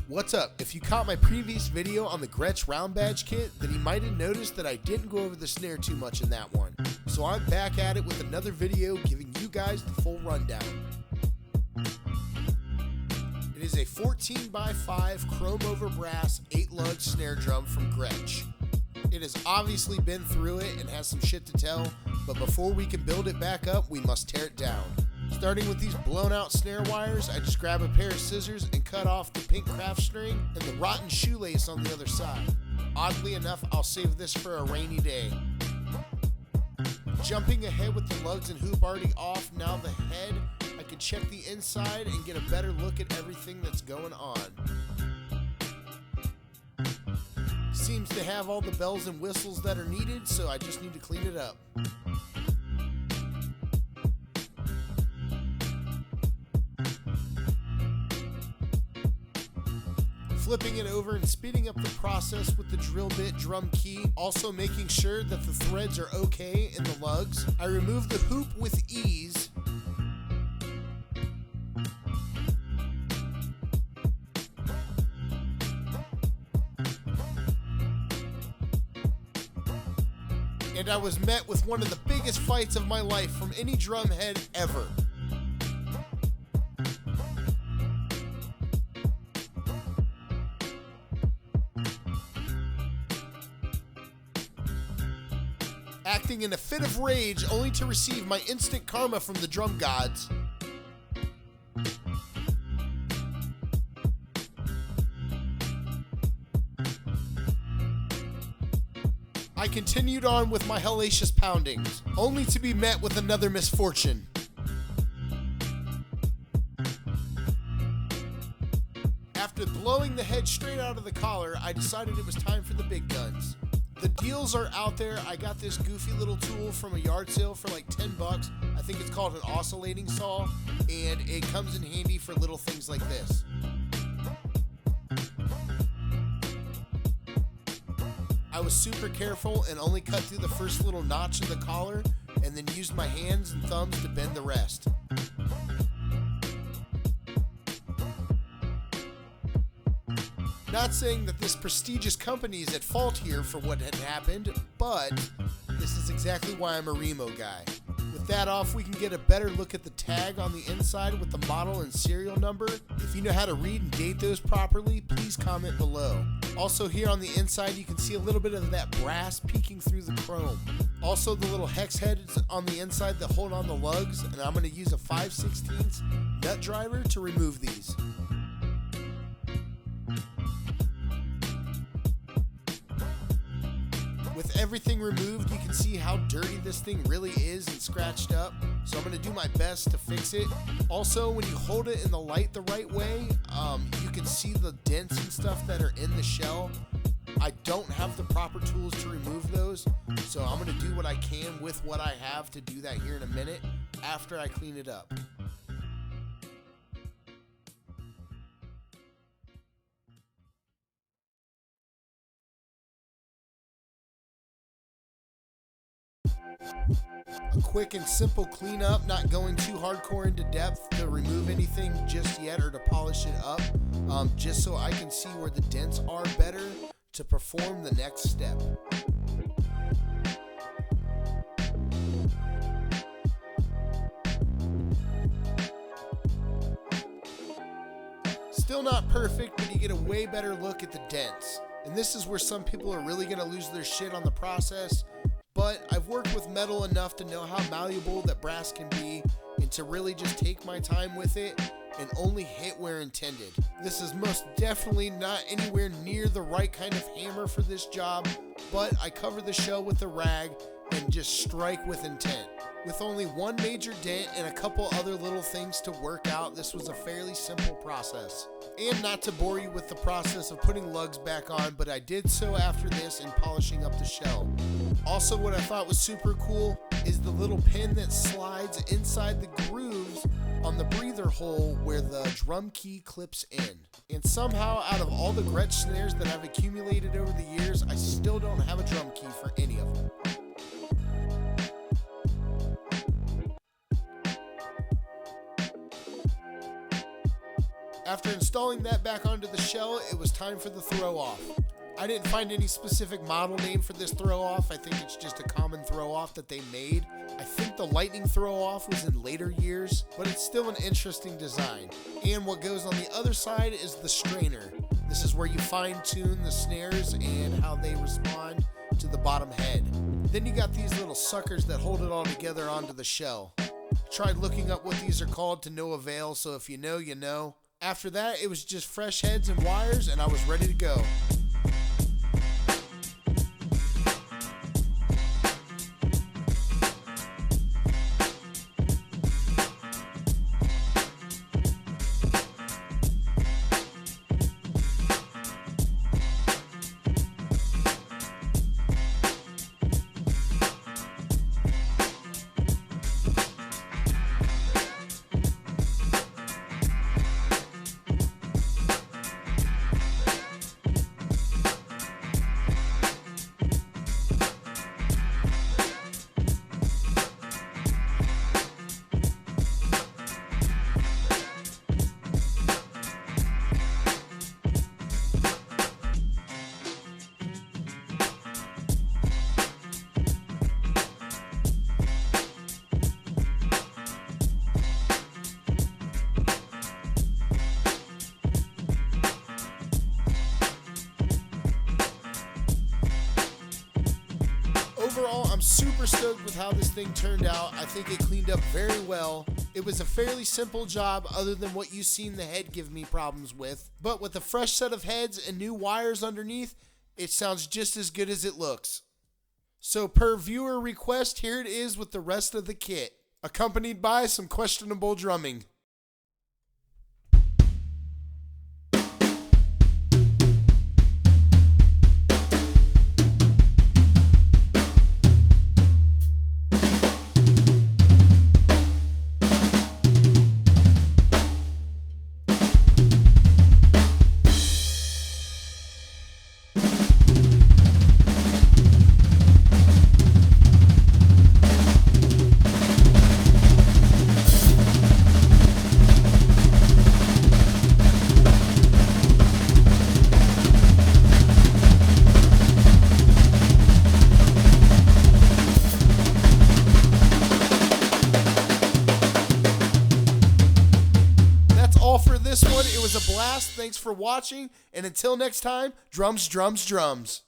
What's up? If you caught my previous video on the Gretsch round badge kit, then you might have noticed that I didn't go over the snare too much in that one. So I'm back at it with another video giving you guys the full rundown. It is a 14x5 chrome over brass 8-lug snare drum from Gretsch. It has obviously been through it and has some shit to tell, but before we can build it back up, we must tear it down. Starting with these blown out snare wires, I just grab a pair of scissors and cut off the pink craft string and the rotten shoelace on the other side. Oddly enough, I'll save this for a rainy day. Jumping ahead with the lugs and hoop already off, now the head, I can check the inside and get a better look at everything that's going on. Seems to have all the bells and whistles that are needed, so I just need to clean it up. Flipping it over and speeding up the process with the drill bit drum key, also making sure that the threads are okay in the lugs. I remove the hoop with ease. And I was met with one of the biggest fights of my life from any drum head ever. Acting in a fit of rage only to receive my instant karma from the drum gods. I continued on with my hellacious poundings, only to be met with another misfortune. After blowing the head straight out of the collar, I decided it was time for the big guns. The deals are out there. I got this goofy little tool from a yard sale for like 10 bucks. I think it's called an oscillating saw, and it comes in handy for little things like this. I was super careful and only cut through the first little notch in the collar, and then used my hands and thumbs to bend the rest. Not saying that this prestigious company is at fault here for what had happened, but this is exactly why I'm a Remo guy. With that off, we can get a better look at the tag on the inside with the model and serial number. If you know how to read and date those properly, please comment below. Also here on the inside, you can see a little bit of that brass peeking through the chrome. Also the little hex heads on the inside that hold on the lugs, and I'm going to use a 5/16 nut driver to remove these. With everything removed, you can see how dirty this thing really is and scratched up, so I'm going to do my best to fix it. Also, when you hold it in the light the right way, you can see the dents and stuff that are in the shell. I don't have the proper tools to remove those, so I'm going to do what I can with what I have to do that here in a minute after I clean it up. A quick and simple cleanup, not going too hardcore into depth to remove anything just yet or to polish it up, just so I can see where the dents are better to perform the next step. Still not perfect, but you get a way better look at the dents. And this is where some people are really going to lose their shit on the process. But I've worked with metal enough to know how malleable that brass can be and to really just take my time with it and only hit where intended. This is most definitely not anywhere near the right kind of hammer for this job, but I cover the shell with a rag and just strike with intent. With only one major dent and a couple other little things to work out, this was a fairly simple process. And not to bore you with the process of putting lugs back on, but I did so after this and polishing up the shell. Also, what I thought was super cool is the little pin that slides inside the grooves on the breather hole where the drum key clips in. And somehow, out of all the Gretsch snares that I've accumulated over the years, I still don't have a drum key for any of them. After installing that back onto the shell, it was time for the throw off. I didn't find any specific model name for this throw off. I think it's just a common throw off that they made. I think the lightning throw off was in later years, but it's still an interesting design. And what goes on the other side is the strainer. This is where you fine tune the snares and how they respond to the bottom head. Then you got these little suckers that hold it all together onto the shell. Tried looking up what these are called to no avail, so if you know, you know. After that, it was just fresh heads and wires, and I was ready to go. Overall, I'm super stoked with how this thing turned out. I think it cleaned up very well. It was a fairly simple job other than what you've seen the head give me problems with. But with a fresh set of heads and new wires underneath, it sounds just as good as it looks. So per viewer request, here it is with the rest of the kit, accompanied by some questionable drumming. For this one, it was a blast. Thanks for watching, and until next time, drums, drums, drums.